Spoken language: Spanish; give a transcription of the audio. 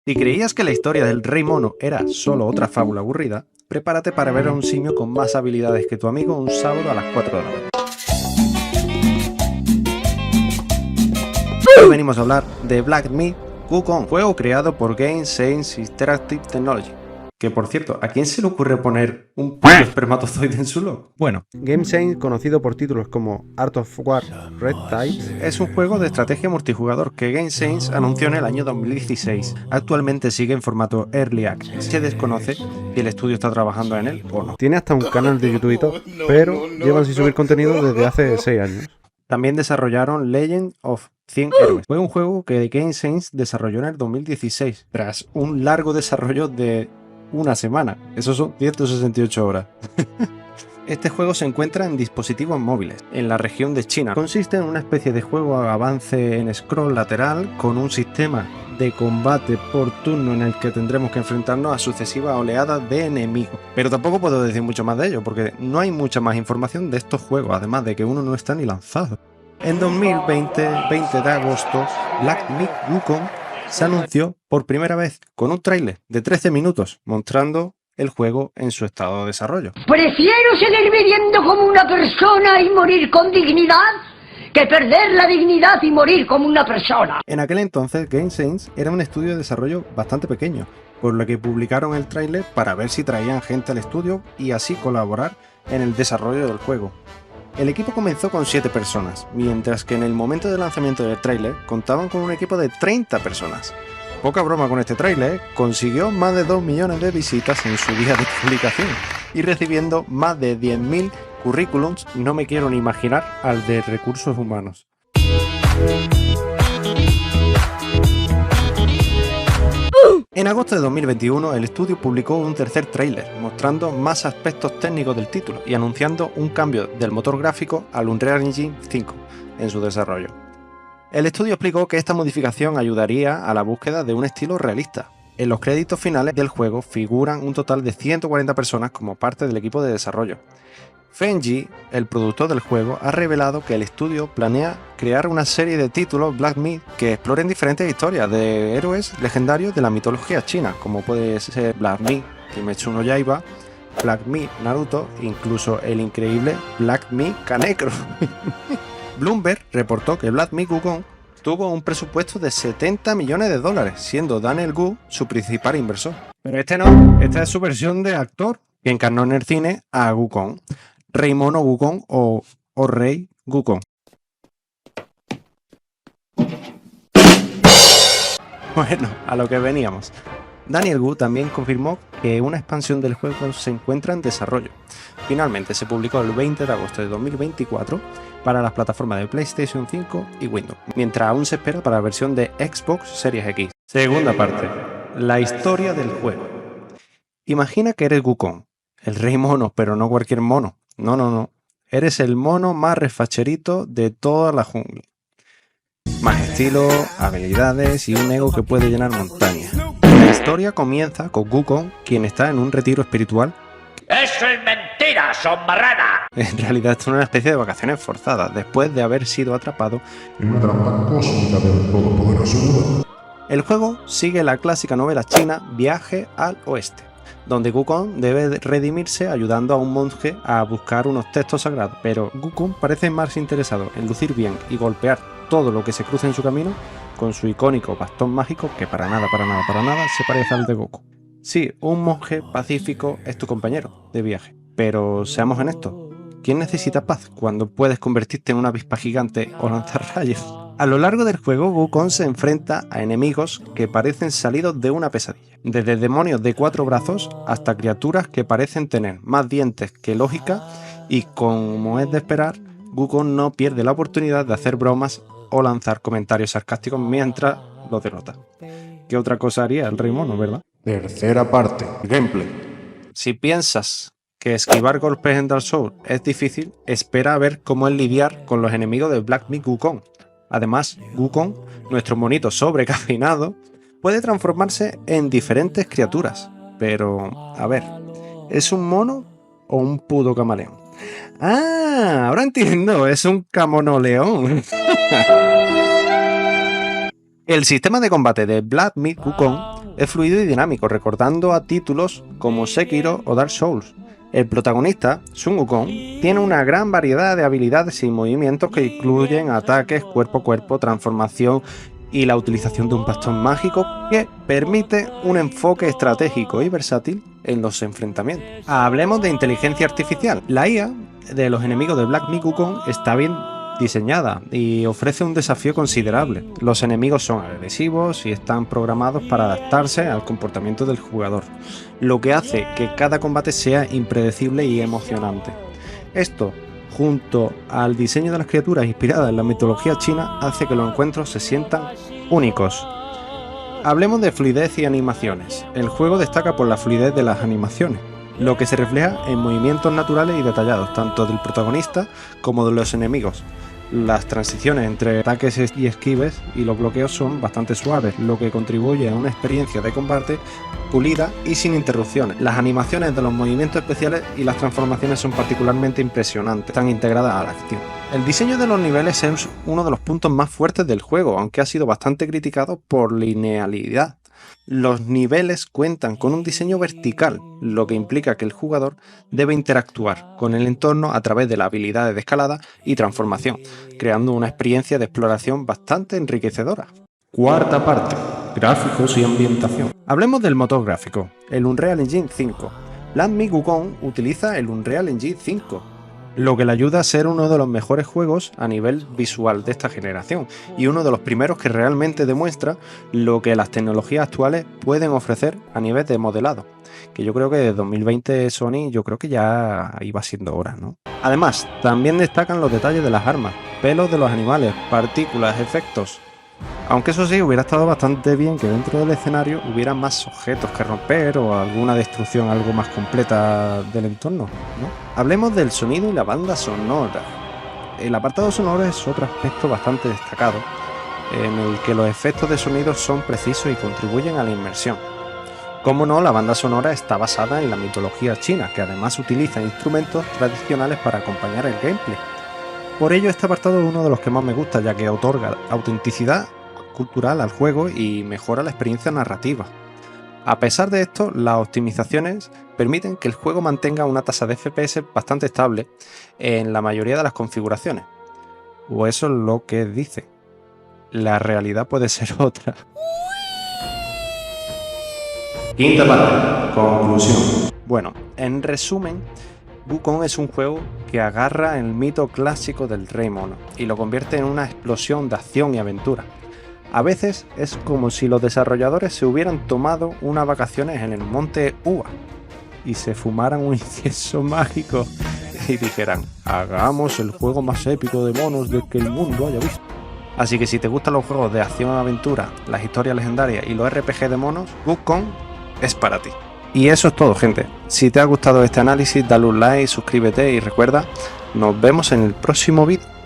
Si creías que la historia del Rey Mono era solo otra fábula aburrida, prepárate para ver a un simio con más habilidades que tu amigo un sábado a las 4 de la mañana. Hoy venimos a hablar de Black Myth: Wukong, juego creado por Game Science Interactive Technology. Que por cierto, ¿a quién se le ocurre poner un puto espermatozoide en su logo? Bueno, Game Science, conocido por títulos como Art of War, Red Tide, es un juego de estrategia multijugador que Game Science anunció en el año 2016. Actualmente sigue en formato Early Access. Se desconoce si el estudio está trabajando en él o no. Tiene hasta un canal de YouTube y todo, pero llevan sin subir contenido desde hace 6 años. También desarrollaron Legend of 100 Héroes. Fue un juego que Game Science desarrolló en el 2016, tras un largo desarrollo de una semana. Eso son 168 horas. Este juego se encuentra en dispositivos móviles, en la región de China. Consiste en una especie de juego a avance en scroll lateral, con un sistema de combate por turno en el que tendremos que enfrentarnos a sucesivas oleadas de enemigos. Pero tampoco puedo decir mucho más de ello, porque no hay mucha más información de estos juegos, además de que uno no está ni lanzado. En 2020, 20 de agosto, Black Myth: Wukong se anunció por primera vez con un tráiler de 13 minutos mostrando el juego en su estado de desarrollo. Prefiero seguir viviendo como una persona y morir con dignidad que perder la dignidad y morir como una persona. En aquel entonces, Game Science era un estudio de desarrollo bastante pequeño, por lo que publicaron el tráiler para ver si traían gente al estudio y así colaborar en el desarrollo del juego. El equipo comenzó con 7 personas, mientras que en el momento del lanzamiento del tráiler contaban con un equipo de 30 personas. Poca broma con este tráiler, consiguió más de 2 millones de visitas en su día de publicación y recibiendo más de 10.000 currículums, no me quiero ni imaginar al de recursos humanos. En agosto de 2021, el estudio publicó un tercer tráiler, mostrando más aspectos técnicos del título y anunciando un cambio del motor gráfico al Unreal Engine 5 en su desarrollo. El estudio explicó que esta modificación ayudaría a la búsqueda de un estilo realista. En los créditos finales del juego figuran un total de 140 personas como parte del equipo de desarrollo. Fenji, el productor del juego, ha revelado que el estudio planea crear una serie de títulos Black Myth que exploren diferentes historias de héroes legendarios de la mitología china, como puede ser Black Myth Kimetsu no Yaiba, Black Myth Naruto, incluso el increíble Black Myth Kaneko. Bloomberg reportó que Black Myth: Wukong tuvo un presupuesto de $70 millones, siendo Daniel Wu su principal inversor. Pero este no, esta es su versión de actor, que encarnó en el cine a Wukong, Rey Mono Wukong o Rey Wukong. Bueno, a lo que veníamos. Daniel Wu también confirmó que una expansión del juego se encuentra en desarrollo. Finalmente se publicó el 20 de agosto de 2024 para las plataformas de PlayStation 5 y Windows, mientras aún se espera para la versión de Xbox Series X. Segunda parte, la historia del juego. Imagina que eres Wukong, el rey mono, pero no cualquier mono. No. Eres el mono más refacherito de toda la jungla. Más estilo, habilidades y un ego que puede llenar montañas. La historia comienza con Wukong, quien está en un retiro espiritual. ¡Eso es mentira, son marrana! En realidad esto es una especie de vacaciones forzadas, después de haber sido atrapado en una trampa cósmica del todopoderoso Buda. El juego sigue la clásica novela china Viaje al Oeste, donde Wukong debe redimirse ayudando a un monje a buscar unos textos sagrados, pero Wukong parece más interesado en lucir bien y golpear todo lo que se cruce en su camino con su icónico bastón mágico que para nada se parece al de Goku. Sí, un monje pacífico es tu compañero de viaje, pero seamos honestos, ¿quién necesita paz cuando puedes convertirte en una avispa gigante o lanzar rayos? A lo largo del juego, Wukong se enfrenta a enemigos que parecen salidos de una pesadilla, desde demonios de 4 brazos hasta criaturas que parecen tener más dientes que lógica y, como es de esperar, Wukong no pierde la oportunidad de hacer bromas o lanzar comentarios sarcásticos mientras los derrota. ¿Qué otra cosa haría el rey mono, verdad? Tercera parte, gameplay. Si piensas que esquivar golpes en Dark Souls es difícil, espera a ver cómo es lidiar con los enemigos de Black Myth: Wukong. Además, Wukong, nuestro monito sobrecafinado, puede transformarse en diferentes criaturas. Pero, a ver, ¿es un mono o un puto camaleón? ¡Ah! Ahora entiendo, es un camonoleón. El sistema de combate de Black Myth: Wukong Es fluido y dinámico, recordando a títulos como Sekiro o Dark Souls. El protagonista, Sun Wukong, tiene una gran variedad de habilidades y movimientos que incluyen ataques cuerpo a cuerpo, transformación y la utilización de un bastón mágico que permite un enfoque estratégico y versátil en los enfrentamientos. Hablemos de inteligencia artificial. La IA de los enemigos de Black Myth Wukong está bien diseñada y ofrece un desafío considerable. Los enemigos son agresivos y están programados para adaptarse al comportamiento del jugador, lo que hace que cada combate sea impredecible y emocionante. Esto, junto al diseño de las criaturas inspiradas en la mitología china, hace que los encuentros se sientan únicos. Hablemos de fluidez y animaciones. El juego destaca por la fluidez de las animaciones, lo que se refleja en movimientos naturales y detallados, tanto del protagonista como de los enemigos. Las transiciones entre ataques y esquives y los bloqueos son bastante suaves, lo que contribuye a una experiencia de combate pulida y sin interrupciones. Las animaciones de los movimientos especiales y las transformaciones son particularmente impresionantes, están integradas a la acción. El diseño de los niveles es uno de los puntos más fuertes del juego, aunque ha sido bastante criticado por linealidad. Los niveles cuentan con un diseño vertical, lo que implica que el jugador debe interactuar con el entorno a través de las habilidades de escalada y transformación, creando una experiencia de exploración bastante enriquecedora. Cuarta parte: gráficos y ambientación. Hablemos del motor gráfico, el Unreal Engine 5. Black Myth Wukong utiliza el Unreal Engine 5, lo que le ayuda a ser uno de los mejores juegos a nivel visual de esta generación y uno de los primeros que realmente demuestra lo que las tecnologías actuales pueden ofrecer a nivel de modelado, que yo creo que de 2020 Sony yo creo que ya iba siendo hora, ¿no? Además, también destacan los detalles de las armas, pelos de los animales, partículas, efectos. Aunque eso sí, hubiera estado bastante bien que dentro del escenario hubiera más objetos que romper o alguna destrucción algo más completa del entorno, ¿no? Hablemos del sonido y la banda sonora. El apartado sonoro es otro aspecto bastante destacado, en el que los efectos de sonido son precisos y contribuyen a la inmersión. Como no, la banda sonora está basada en la mitología china, que además utiliza instrumentos tradicionales para acompañar el gameplay. Por ello, este apartado es uno de los que más me gusta, ya que otorga autenticidad cultural al juego y mejora la experiencia narrativa. A pesar de esto, las optimizaciones permiten que el juego mantenga una tasa de FPS bastante estable en la mayoría de las configuraciones. O eso es lo que dice. La realidad puede ser otra. Quinta parte: conclusión. Bueno, en resumen, Wukong es un juego que agarra el mito clásico del Rey Mono y lo convierte en una explosión de acción y aventura. A veces es como si los desarrolladores se hubieran tomado unas vacaciones en el monte Uba y se fumaran un incienso mágico y dijeran: hagamos el juego más épico de monos del que el mundo haya visto. Así que si te gustan los juegos de acción y aventura, las historias legendarias y los RPG de monos, Wukong es para ti. Y eso es todo, gente. Si te ha gustado este análisis, dale un like, suscríbete y recuerda, nos vemos en el próximo vídeo.